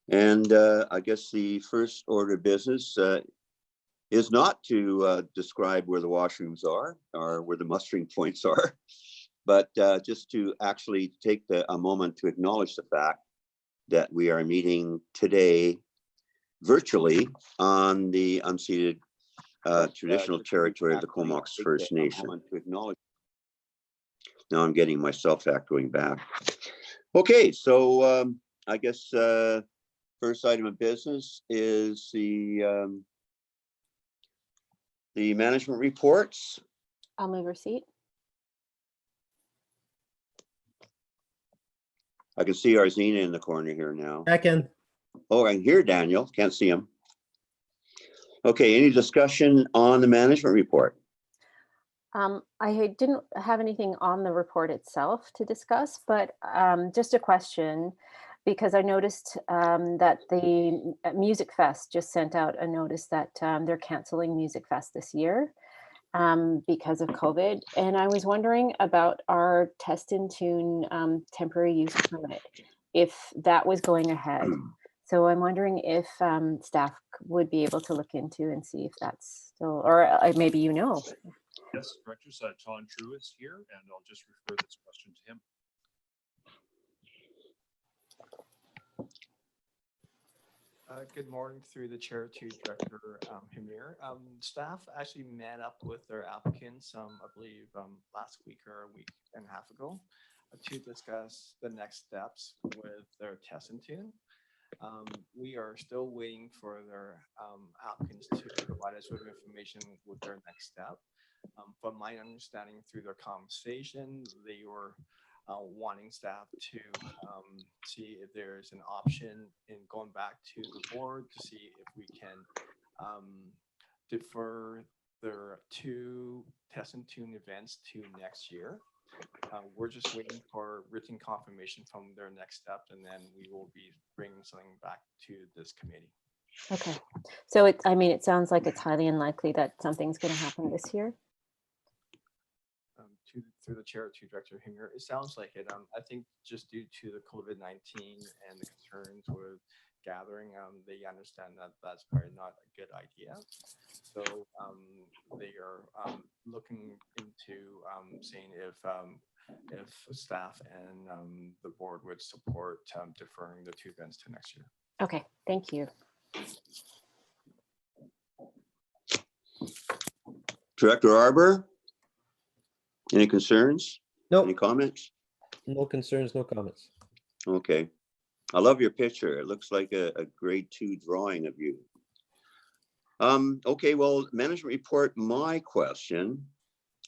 And I guess the first order of business is not to describe where the washrooms are or where the mustering points are, but just to actually take a moment to acknowledge the fact that we are meeting today virtually on the unceded traditional territory of the Comox First Nation. Now I'm getting myself echoing back. Okay, so I guess first item of business is the management reports. I'll move receipt. I can see Arzina in the corner here now. I can. Oh, I can hear Daniel. Can't see him. Okay, any discussion on the management report? I didn't have anything on the report itself to discuss, but just a question, because I noticed that the Music Fest just sent out a notice that they're canceling Music Fest this year because of COVID. And I was wondering about our Test and Tune temporary use permit, if that was going ahead. So I'm wondering if staff would be able to look into and see if that's still, or maybe you know. Yes, Director Tom True is here, and I'll just refer this question to him. Good morning through the chair to Director Hamir. Staff actually met up with their applicants, I believe last week or a week and a half ago, to discuss the next steps with their test and tune. We are still waiting for their applicants to provide us with information with their next step. From my understanding through their conversation, they were wanting staff to see if there's an option in going back to the board to see if we can defer their 2 test and tune events to next year. We're just waiting for written confirmation from their next step, and then we will be bringing something back to this committee. Okay, so I mean, it sounds like it's highly unlikely that something's going to happen this year. Through the chair to Director Hamir, it sounds like it. I think just due to the COVID-19 and the concerns with gathering, they understand that that's probably not a good idea. So they are looking into seeing if staff and the board would support deferring the 2 events to next year. Okay, thank you. Director Arbor, any concerns? Nope. Any comments? No concerns, no comments. Okay. I love your picture. It looks like a grade 2 drawing of you. Okay, well, management report, my question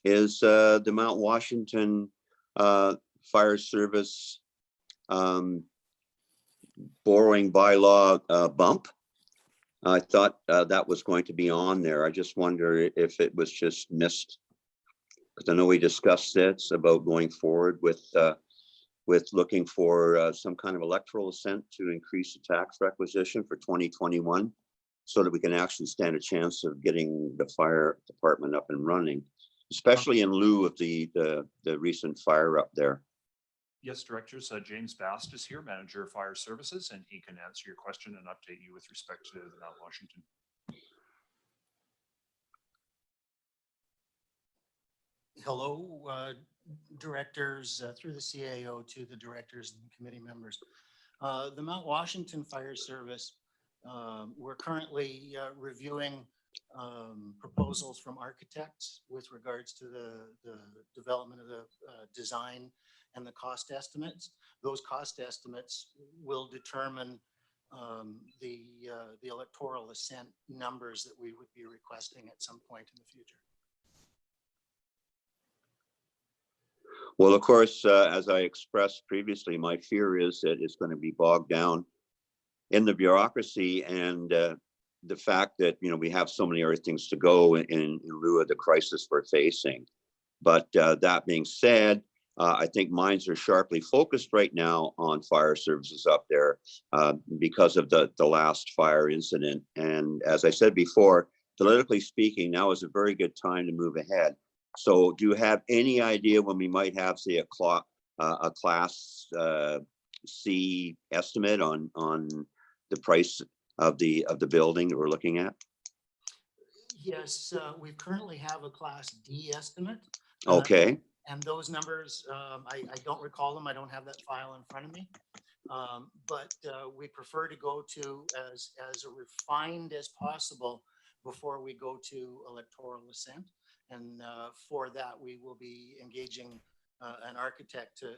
is the Mount Washington Fire Service borrowing bylaw bump. I thought that was going to be on there. I just wonder if it was just missed, because I know we discussed this about going forward with looking for some kind of electoral assent to increase the tax requisition for 2021, so that we can actually stand a chance of getting the fire department up and running, especially in lieu of the recent fire up there. Yes, Directors. James Bast is here, Manager of Fire Services, and he can answer your question and update you with respect to the Mount Washington. Hello, directors, through the CAO to the directors and committee members. The Mount Washington Fire Service, we're currently reviewing proposals from architects with regards to the development of the design and the cost estimates. Those cost estimates will determine the electoral assent numbers that we would be requesting at some point in the future. Well, of course, as I expressed previously, my fear is that it's going to be bogged down in the bureaucracy and the fact that, you know, we have so many other things to go in lieu of the crisis we're facing. But that being said, I think minds are sharply focused right now on fire services up there because of the last fire incident. And as I said before, politically speaking, now is a very good time to move ahead. So do you have any idea when we might have, say, a class C estimate on price of the building that we're looking at? Yes, we currently have a Class D estimate. Okay, And those numbers, I don't recall them. I don't have that file in front of me. But we prefer to go to as refined as possible before we go to electoral assent. And for that, we will be engaging an architect to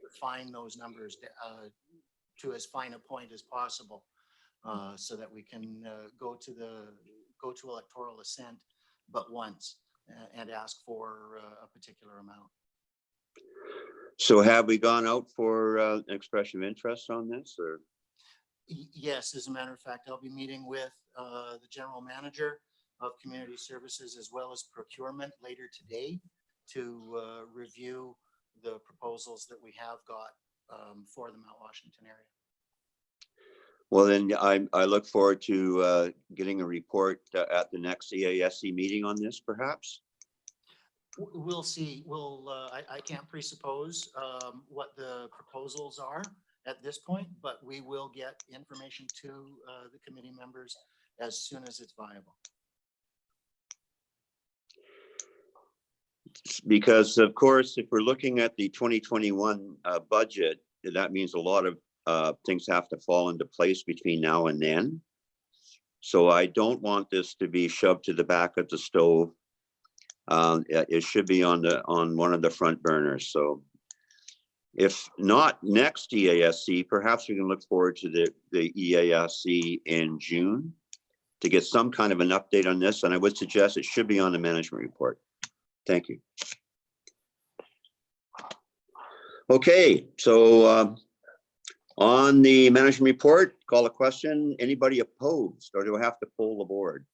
refine those numbers to as fine a point as possible, so that we can go to electoral assent but once and ask for a particular amount. so have we gone out for an expression of interest on this, or? Yes, as a matter of fact, I'll be meeting with the general manager of community services as well as procurement later today to review the proposals that we have got for the Mount Washington area. Well, then I look forward to getting a report at the next EASC meeting on this, perhaps. We'll see. I can't presuppose what the proposals are at this point, but we will get information to the committee members as soon as it's viable. Because of course, if we're looking at the 2021 budget, that means a lot of things have to fall into place between now and then. So I don't want this to be shoved to the back of the stove. It should be on one of the front burners. So if not next EASC, perhaps we can look forward to the EASC in June to get some kind of an update on this. And I would suggest it should be on the management report. Thank you. Okay, so on the management report, call a question. Anybody opposed, or do I have to poll the board?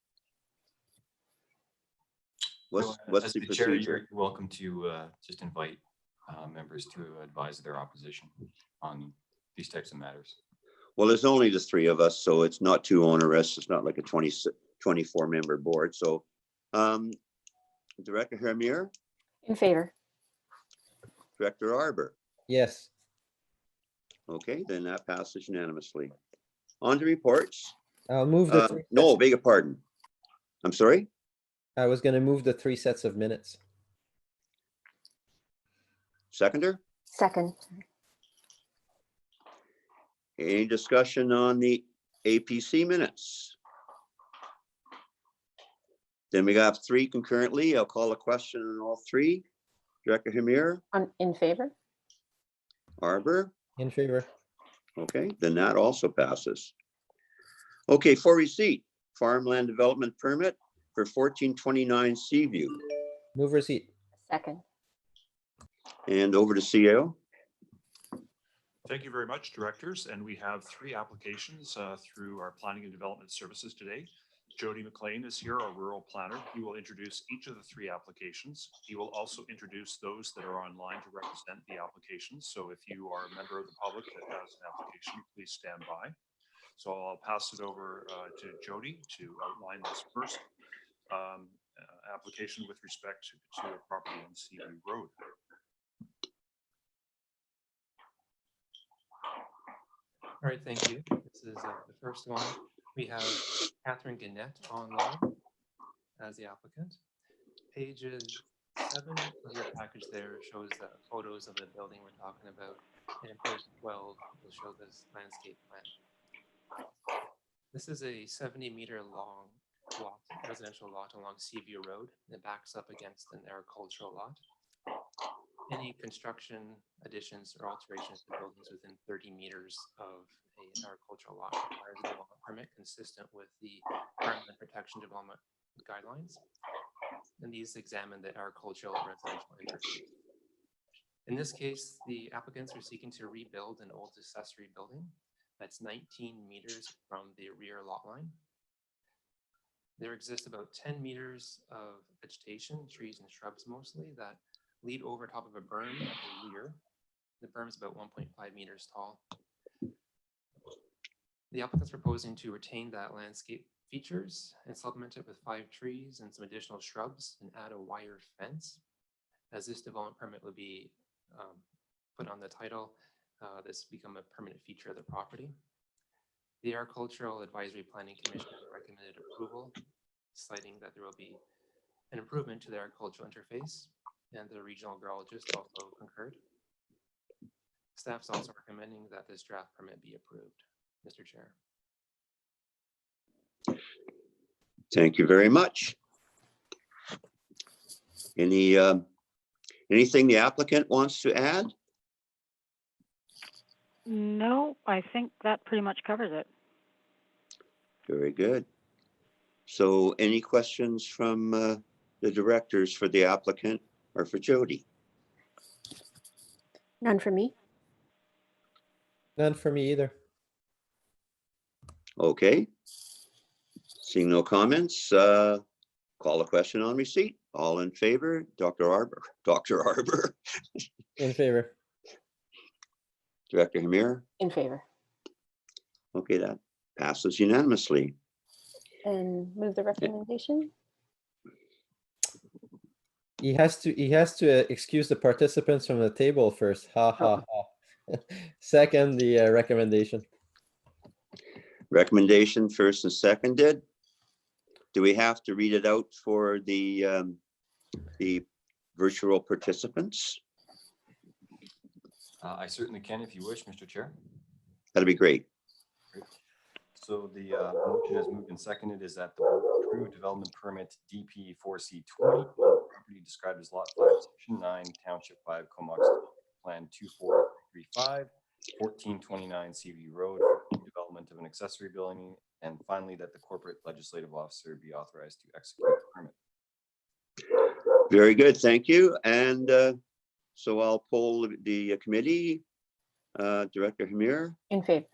What's As the the chair, procedure? you're welcome to just invite members to advise their opposition on these types of matters. Well, there's only the three of us, so it's not too onerous. It's not like a 24 member board. So Director Hermier, In favor. Director Arbor. Yes. Okay, then that passes unanimously. On to reports. I'll move the three No, sets- beg your pardon. I'm sorry. I was going to move the 3 sets of minutes. Seconder. Second. Any discussion on the APC minutes? Then we got 3 concurrently. I'll call a question on all 3. Director Hamir, In favor. Arbor. In favor. Okay, then that also passes. Okay, for receipt, farmland development permit for 1429 Seaview. Move receipt. Second. And over to CEO. Thank you very much, directors. And we have 3 applications through our planning and development services today. Jody McLean is here, our rural planner. He will introduce each of the 3 applications. He will also introduce those that are online to represent the applications. So if you are a member of the public that has an application, please stand by. So I'll pass it over to Jody to outline this first application with respect to a property on Seaview Road. All right, thank you. This is the first one. We have Catherine Gannett online as the applicant. Pages 7 of your package there shows the photos of the building we're talking about. And in page 12 will show this landscape plan. This is a 70-meter long lot, residential lot along Seaview Road. It backs up against an agricultural lot. Any construction additions or alterations to buildings within 30 meters of an agricultural lot requires a development permit consistent with the Farmland Protection Development Guidelines. And these examine the agricultural and residential interface. In this case, the applicants are seeking to rebuild an old accessory building that's 19 meters from the rear lot line. There exists about 10 meters of vegetation, trees and shrubs mostly, that lead over top of a berm at the rear. The berm is about 1.5 meters tall. The applicant's proposing to retain that landscape features and supplement it with 5 trees and some additional shrubs and add a wire fence. As this development permit would be put on the title, this become a permanent feature of the property. The Agricultural Advisory Planning Commission recommended approval, citing that there will be an improvement to the agricultural interface, and the regional agrologist also concurred. Staff's also recommending that this draft permit be approved, Mr. Chair. Thank you very much. Anything the applicant wants to add? No, I think that pretty much covers it. Very good. So any questions from the directors for the applicant or for Jody? None for me. None for me either. Okay. Seeing no comments, call a question on receipt. All in favor, Dr. Arbor. In favor. Director Hamir. In favor. Okay, that passes unanimously. And move the recommendation. He has to excuse the participants from the table first. Ha ha ha. Second, the recommendation. Recommendation first and seconded. Do we have to read it out for the virtual participants? I certainly can if you wish, Mr. Chair. That'd be great. So the motion as moved and seconded is that the board approve development permit DP 4C 20, property described as Lot 5, Section 9, Township 5, Comox Plan 2435, 1429 CV Road, for development of an accessory building, and finally that the corporate legislative officer be authorized to execute the permit. Very good, thank you. And so I'll poll the committee. Director Hamir, In favor.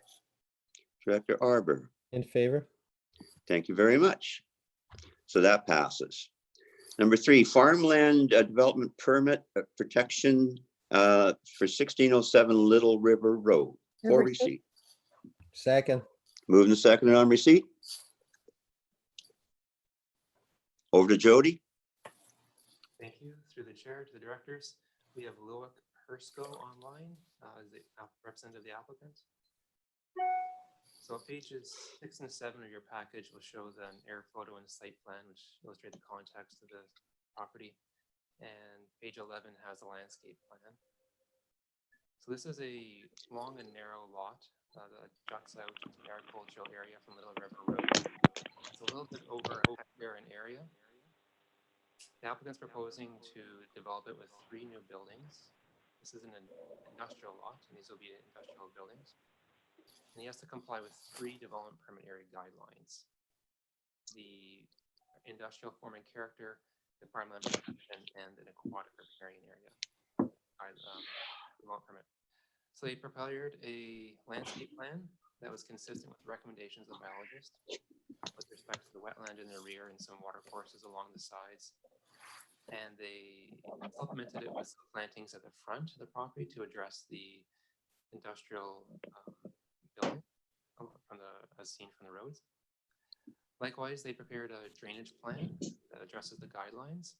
Director Arbor. In favor. Thank you very much. So that passes. Number 3, farmland development permit protection for 1607 Little River Road for Move receipt. Second. Moved and seconded on receipt. Over to Jody. Thank you. Through the chair to the directors, we have Loic Hersko online as the representative of the applicant. So pages 6 and 7 of your package will show the air photo and site plan, which illustrate the context of the property. And page 11 has a landscape plan. So this is a long and narrow lot that juts out into the agricultural area from Little River Road. It's a little bit over a hectare in area. The applicant's proposing to develop it with 3 new buildings. This is an industrial lot, and these will be industrial buildings. And he has to comply with 3 development permit area guidelines: the industrial form and character, the farmland protection, and an aquatic riparian area development permit. So they prepared a landscape plan that was consistent with the recommendations of the biologist with respect to the wetland in the rear and some water courses along the sides. And they supplemented it with plantings at the front of the property to address the industrial building from as seen from the roads. Likewise, they prepared a drainage plan that addresses the guidelines.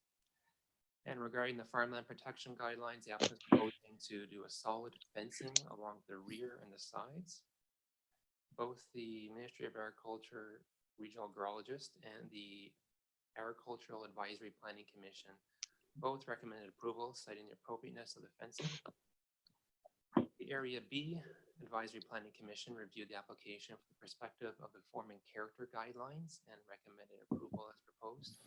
And regarding the farmland protection guidelines, the applicant is proposing to do a solid fencing along the rear and the sides. Both the Ministry of Agriculture Regional Agrologist and the Agricultural Advisory Planning Commission both recommended approval, citing the appropriateness of the fencing. The Area B Advisory Planning Commission reviewed the application from the perspective of the form and character guidelines and recommended approval as proposed.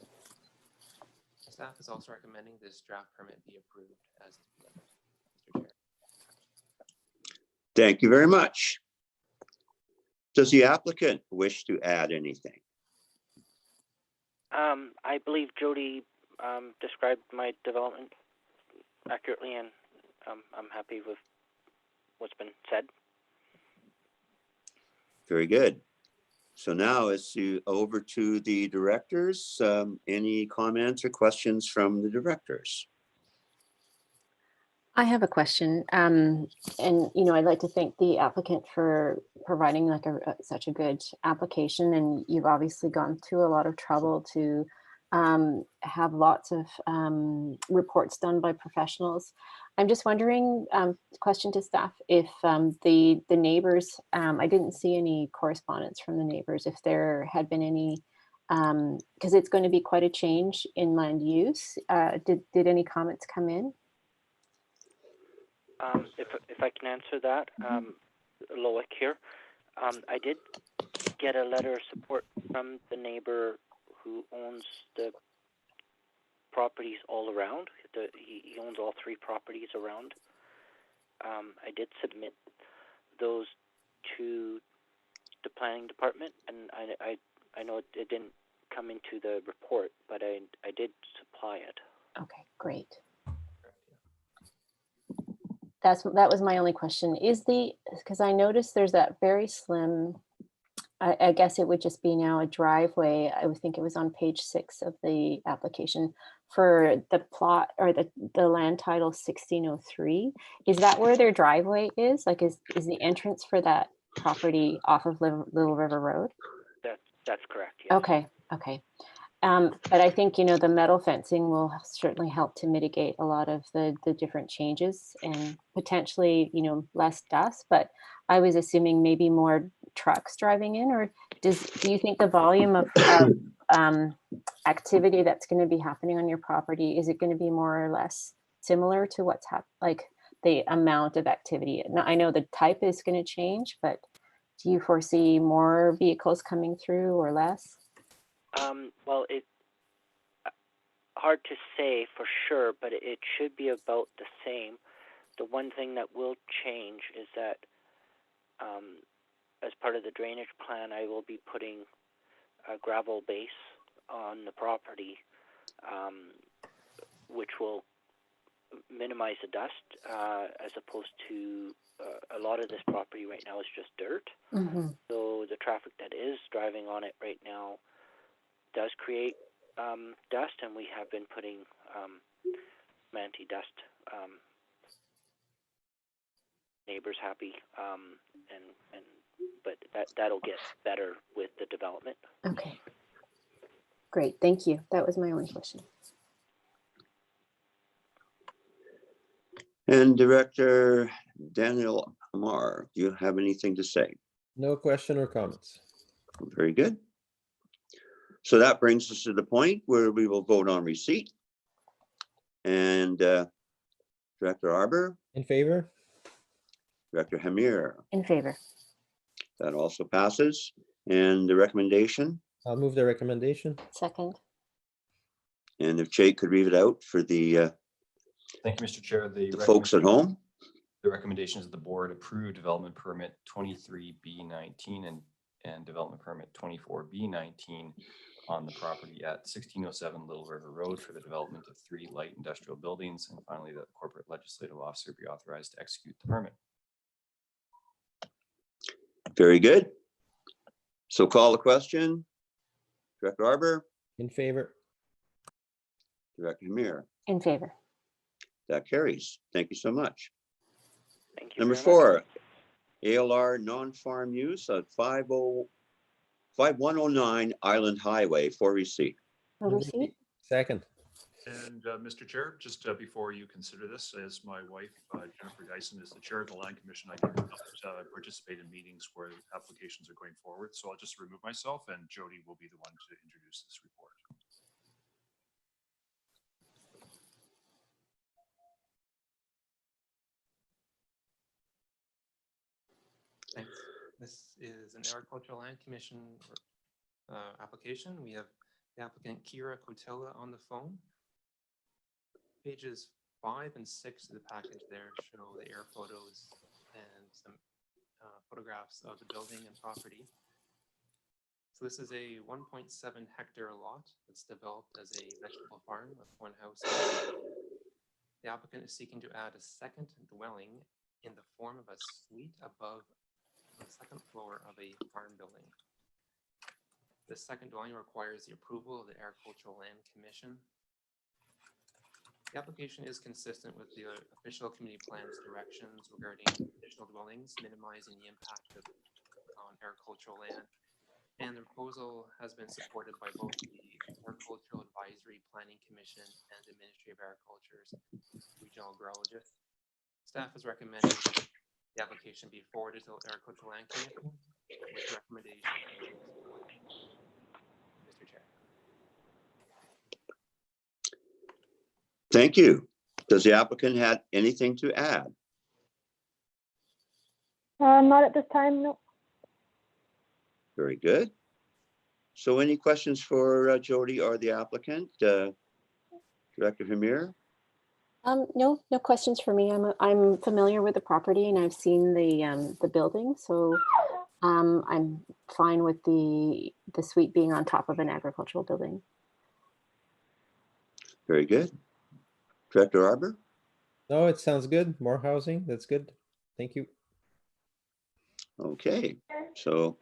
Staff is also recommending this draft permit be approved as together, Mr. Chair. Thank you very much. Does the applicant wish to add anything? I believe Jody described my development accurately, and I'm happy with what's been said. Very good. So now over to the directors. Any comments or questions from the directors? I have a question, and I'd like to thank the applicant for providing such a good application. And you've obviously gone through a lot of trouble to have lots of reports done by professionals. I'm just wondering, question to staff, if the neighbors, I didn't see any correspondence from the neighbors, if there had been any, because it's going to be quite a change in land use. Did any comments come in? If I can answer that, Loic here. I did get a letter of support from the neighbor who owns the properties all around. He owns all 3 properties around. I did submit those to the planning department, and I know it didn't come into the report, but I did supply it. Okay, great. That was my only question. Because I noticed there's that very slim, I guess it would just be now a driveway. I would think it was on page 6 of the application for the plot, or the land title 1603. Is that where their driveway is? Like, is the entrance for that property off of Little River Road? That's correct, yes. Okay. But I think, the metal fencing will certainly help to mitigate a lot of the different changes and potentially, less dust. But I was assuming maybe more trucks driving in, or do you think the volume of activity that's going to be happening on your property, is it going to be more or less similar to what's like the amount of activity? Now, I know the type is going to change, but do you foresee more vehicles coming through or less? Well, it's hard to say for sure, but it should be about the same. The one thing that will change is that as part of the drainage plan, I will be putting a gravel base on the property, which will minimize the dust, as opposed to a lot of this property right now is just dirt. Mm-hmm. So the traffic that is driving on it right now does create dust, and we have been putting anti-dust, neighbors happy, but that'll get better with the development. Okay, great, thank you. That was my only question. And Director Daniel Amar, do you have anything to say? No question or comments. Very good. So that brings us to the point where we will vote on receipt. And Director Arbor? In favor? Director Hamir? In favor. That also passes. And the recommendation? I'll move the recommendation. Second. And if Jake could read it out for the Thank you, Mr. Chair. The folks at home. The recommendation is the board approve development permit 23B19 and development permit 24B19 on the property at 1607 Little River Road for the development of 3 light industrial buildings. And finally, that the corporate legislative officer be authorized to execute the permit. Very good. So call the question. Director Arbor? In favor? Director Hamir? In favor. That carries. Thank you so much. Thank you. Number very 4, much. ALR non-farm use at 5109 Island Highway for receipt. No receipt? Second. And Mr. Chair, just before you consider this, as my wife, Jennifer Dyson, is the chair of the Land Commission, I cannot participate in meetings where applications are going forward. So I'll just remove myself, and Jody will be the one to introduce this report. Thanks. This is an Agricultural Land Commission application. We have the applicant Kira Kotila on the phone. Pages 5 and 6 of the package there show the air photos and some photographs of the building and property. So this is a 1.7 hectare lot that's developed as a vegetable farm with 1 house. The applicant is seeking to add a second dwelling in the form of a suite above the second floor of a farm building. The second dwelling requires the approval of the Agricultural Land Commission. The application is consistent with the official community plan's directions regarding additional dwellings, minimizing the impact on agricultural land. And the proposal has been supported by both the Agricultural Advisory Planning Commission and the Ministry of Agriculture's regional agrologist. Staff is recommending the application be forwarded to the Agricultural Land Commission with recommendation. Mr. Chair. Thank you. Does the applicant have anything to add? Not at this time, no. Very good. So any questions for Jody or the applicant? Director Hamir? No questions for me. I'm familiar with the property and I've seen the building, so I'm fine with the suite being on top of an agricultural building. Very good. Director Arbor? No, it sounds good. More housing. That's good. Thank you. Okay, so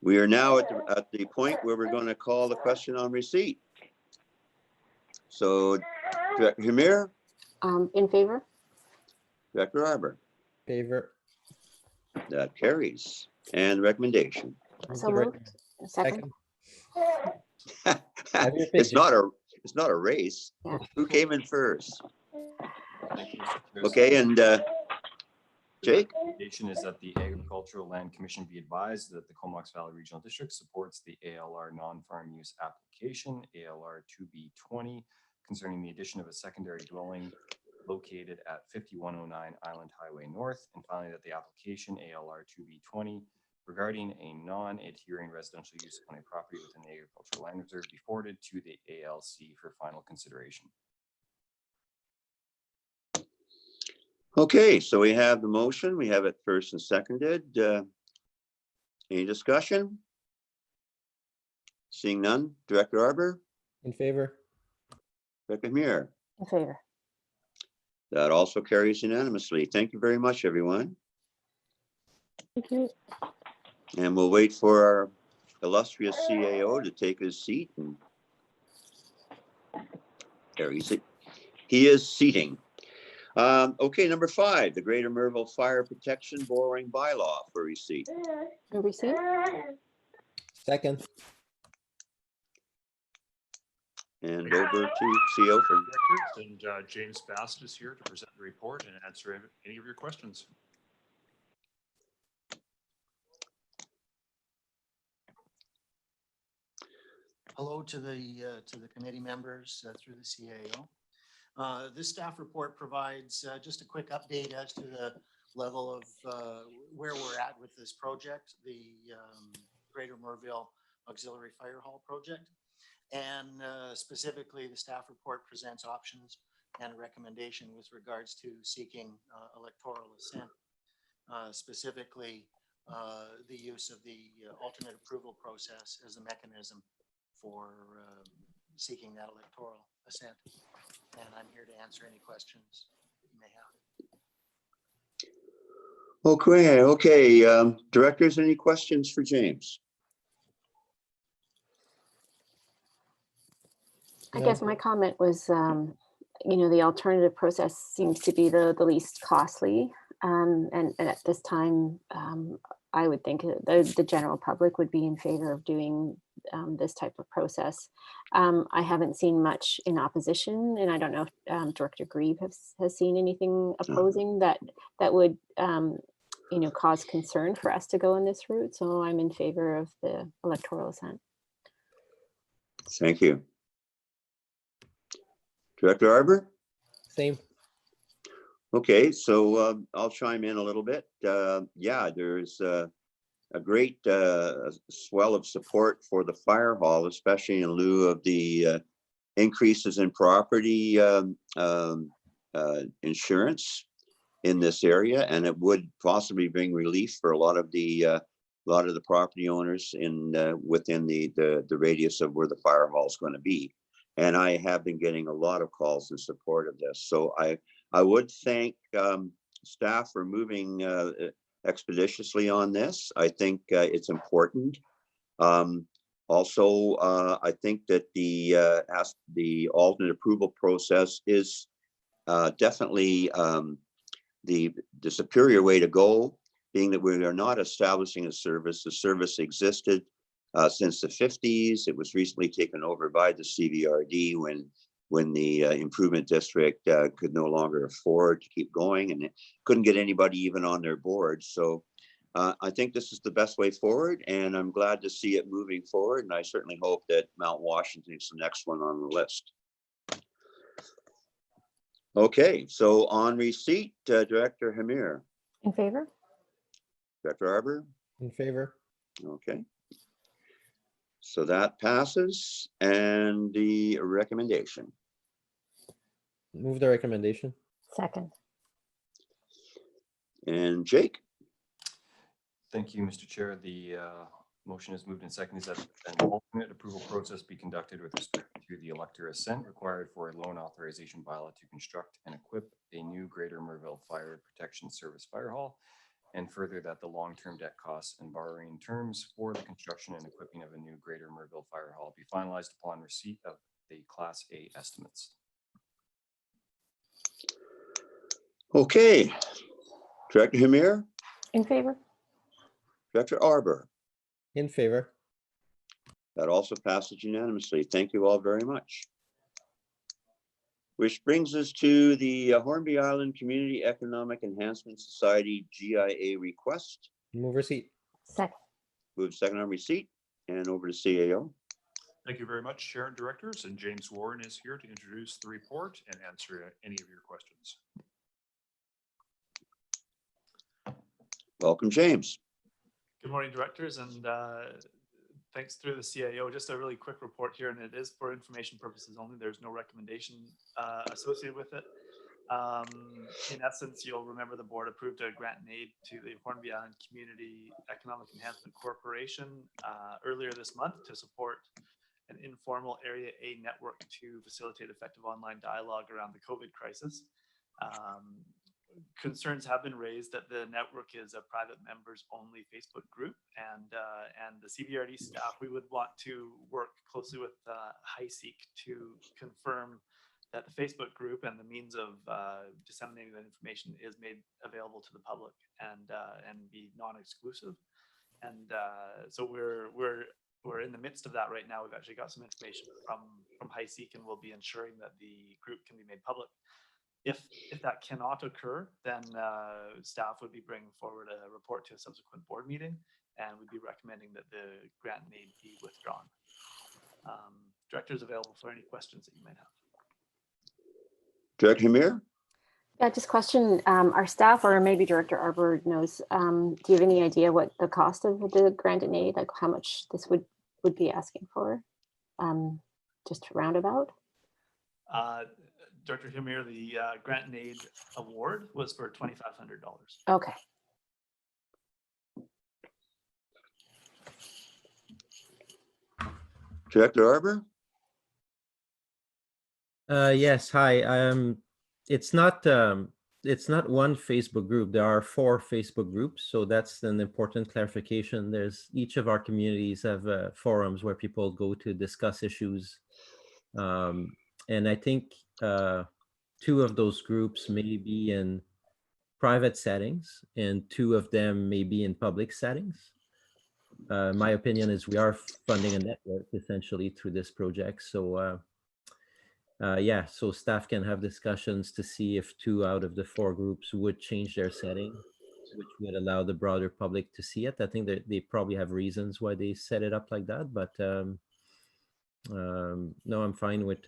we are now at the point where we're going to call the question on receipt. So Director Hamir? In favor? Director Arbor? Favor. That carries. And recommendation? So moved. Second. Have your pick, It's not a race. Yeah. Who came in first? Thank you, Mr. Chair. Okay, and Jake? The recommendation is that the Agricultural Land Commission be advised that the Comox Valley Regional District supports the ALR non-farm use application, ALR 2B20, concerning the addition of a secondary dwelling located at 5109 Island Highway North, and finally that the application ALR 2B20 regarding a non-adhering residential use on a property within the agricultural land reserve be forwarded to the ALC for final consideration. Okay, so we have the motion. We have it first and seconded. Any discussion? Seeing none. Director Arbor? In favor. Director Hamir? In favor. That also carries unanimously. Thank you very much, everyone. Thank you. And we'll wait for our illustrious CAO to take his seat. And there he is seating. Okay, number 5, the Greater Merville Fire Protection Borrowing Bylaw for receipt. Receipt. Second. And over to CO for Directors, and James Bassett is here to present the report and answer any of your questions. Hello to the committee members through the CAO. This staff report provides just a quick update as to the level of where we're at with this project, the Greater Merville Auxiliary Fire Hall project. And specifically, the staff report presents options and a recommendation with regards to seeking electoral assent, specifically the use of the alternate approval process as a mechanism for seeking that electoral assent. And I'm here to answer any questions that you may have. Okay. Directors, any questions for James? I guess my comment was, the alternative process seems to be the least costly. And at this time, I would think the general public would be in favor of doing this type of process. I haven't seen much in opposition, and I don't know if Director Grieve has seen anything opposing that would, cause concern for us to go in this route. So I'm in favor of the electoral assent. Thank you. Director Arbor? Same. Okay, so I'll chime in a little bit. Yeah, there's a great swell of support for the fire hall, especially in lieu of the increases in property insurance in this area, and it would possibly bring relief for a lot of the property owners within the radius of where the fire hall is going to be. And I have been getting a lot of calls in support of this. So I would thank staff for moving expeditiously on this. I think it's important. Also, I think that the alternate approval process is definitely the superior way to go, being that we are not establishing a service. The service existed since the 50s. It was recently taken over by the CVRD when when the improvement district could no longer afford to keep going, and it couldn't get anybody even on their board. So I think this is the best way forward, and I'm glad to see it moving forward. And I certainly hope that Mount Washington is the next one on the list. Okay, so on receipt, Director Hamir. In favor? Director Arbor? In favor? Okay. So that passes, and the recommendation. Move the recommendation. Second. And Jake? Thank you, Mr. Chair. The motion is moved and seconded that an alternate approval process be conducted with respect to the elector assent required for a loan authorization bylaw to construct and equip a new Greater Merville Fire Protection Service fire hall, and further that the long-term debt costs and borrowing terms for the construction and equipping of a new Greater Merville Fire Hall be finalized upon receipt of the Class A estimates. Okay. Director Hamir? In favor? Director Arbor? In favor? That also passes unanimously. Thank you all very much. Which brings us to the Hornby Island Community Economic Enhancement Society GIA request. Move receipt. Second. Move second on receipt and over to CAO. Thank you very much, Chair and Directors, and James Warren is here to introduce the report and answer any of your questions. Welcome, James. Good morning, directors, and thanks through the CAO. Just a really quick report here, and it is for information purposes only. There's no recommendation associated with it. In essence, you'll remember the board approved a grant and aid to the Hornby Island Community Economic Enhancement Corporation earlier this month to support an informal Area A network to facilitate effective online dialogue around the COVID crisis. Concerns have been raised that the network is a private members only Facebook group, and the CBRD staff, we would want to work closely with HiSeek to confirm that the Facebook group and the means of disseminating that information is made available to the public and be non-exclusive. And so we're in the midst of that right now. We've actually got some information from HiSeek, and we'll be ensuring that the group can be made public. If that cannot occur, then staff would be bringing forward a report to a subsequent board meeting, and we'd be recommending that the grant and aid be withdrawn. Director is available for any questions that you might have. Director Hamir? Yeah, just question, our staff or maybe Director Arbor knows, do you have any idea what the cost of the grant and aid, like how much this would be asking for? Just roundabout? Director Hamir, the grant and aid award was for $2,500. Okay. Director Arbor? Yes, hi. It's not one Facebook group. There are 4 Facebook groups, so that's an important clarification. There's each of our communities have forums where people go to discuss issues, and I think 2 of those groups may be in private settings, and 2 of them may be in public settings. My opinion is we are funding a network essentially through this project, so. Yeah, so staff can have discussions to see if 2 out of the 4 groups would change their setting, which would allow the broader public to see it. I think that they probably have reasons why they set it up like that, but no, I'm fine with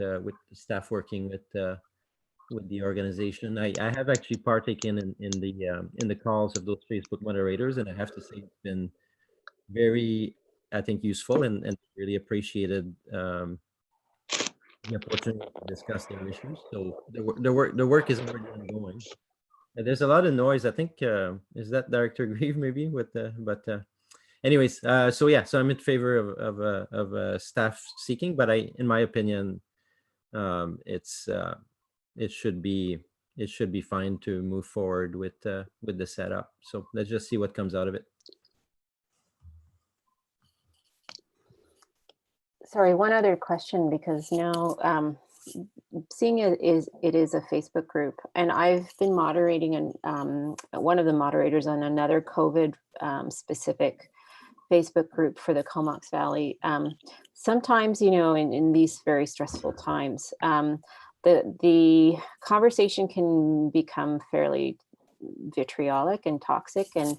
staff working with the organization. I have actually partaken in the calls of those Facebook moderators, and I have to say it's been very, I think, useful and really appreciated. The opportunity to discuss their issues. So the work is already ongoing. There's a lot of noise. I think is that Director Grieve maybe with but anyways. So yeah. So I'm in favor of staff seeking, but in my opinion, it should be fine to move forward with the setup. So let's just see what comes out of it. Sorry, one other question, because now seeing it is a Facebook group, and I've been moderating and one of the moderators on another COVID specific Facebook group for the Comox Valley. Sometimes, you know, in these very stressful times, the conversation can become fairly vitriolic and toxic, and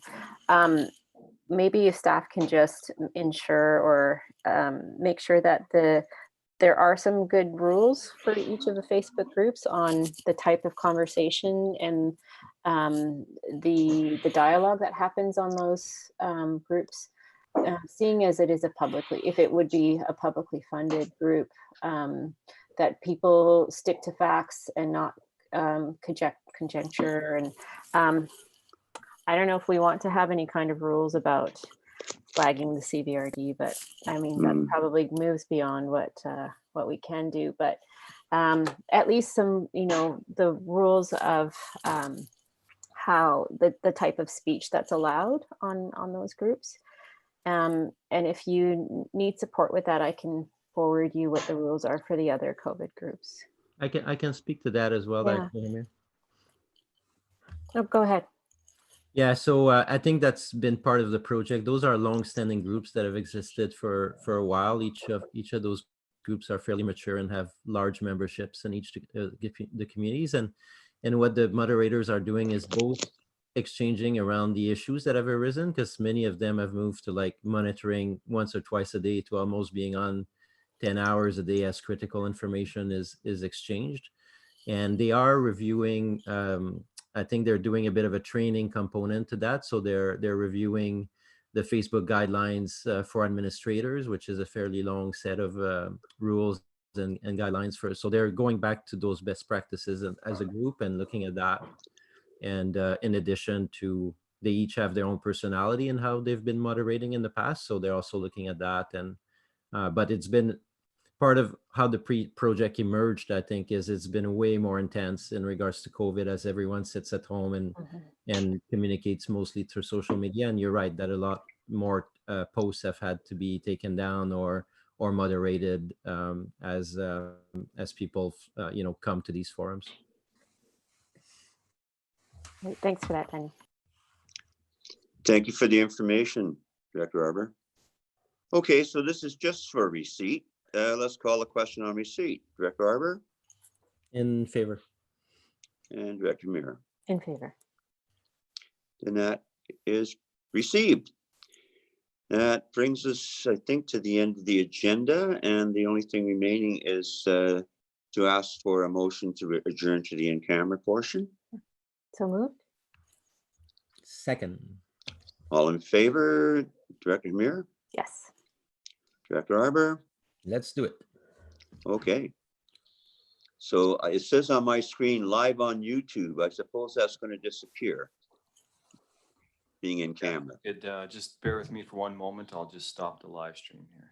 maybe if staff can just ensure or make sure that there are some good rules for each of the Facebook groups on the type of conversation and the dialogue that happens on those groups. Seeing as it is if it would be a publicly funded group, that people stick to facts and not conjecture. And I don't know if we want to have any kind of rules about flagging the CVRD, but I mean, that probably moves beyond what we can do. But at least some, you know, the rules of how the type of speech that's allowed on those groups. And if you need support with that, I can forward you what the rules are for the other COVID groups. I can speak to that as well. Yeah. Amir. Oh, go ahead. Yeah, so I think that's been part of the project. Those are long-standing groups that have existed for a while. Each of those groups are fairly mature and have large memberships in each the communities. And what the moderators are doing is both exchanging around the issues that have arisen, because many of them have moved to like monitoring once or twice a day to almost being on 10 hours a day as critical information is exchanged. And they are reviewing. I think they're doing a bit of a training component to that. So they're reviewing the Facebook guidelines for administrators, which is a fairly long set of rules and guidelines for. So they're going back to those best practices as a group and looking at that. And in addition to, they each have their own personality and how they've been moderating in the past. So they're also looking at that. And but it's been part of how the project emerged, I think, is it's been way more intense in regards to COVID as everyone sits at home and communicates mostly through social media. And you're right that a lot more posts have had to be taken down or moderated as people you know, come to these forums. Thanks for that, Tanya. Thank you for the information, Director Arbor. Okay, so this is just for receipt. Let's call a question on receipt. Director Arbor? In favor. And Director Mir. In favor. Then that is received. That brings us, I think, to the end of the agenda, and the only thing remaining is to ask for a motion to adjourn to the in-camera portion. So moved. Second. All in favor, Director Mir? Yes. Director Arbor? Let's do it. Okay. So it says on my screen, live on YouTube. I suppose that's going to disappear, being in camera. Just bear with me for one moment. I'll just stop the live stream here.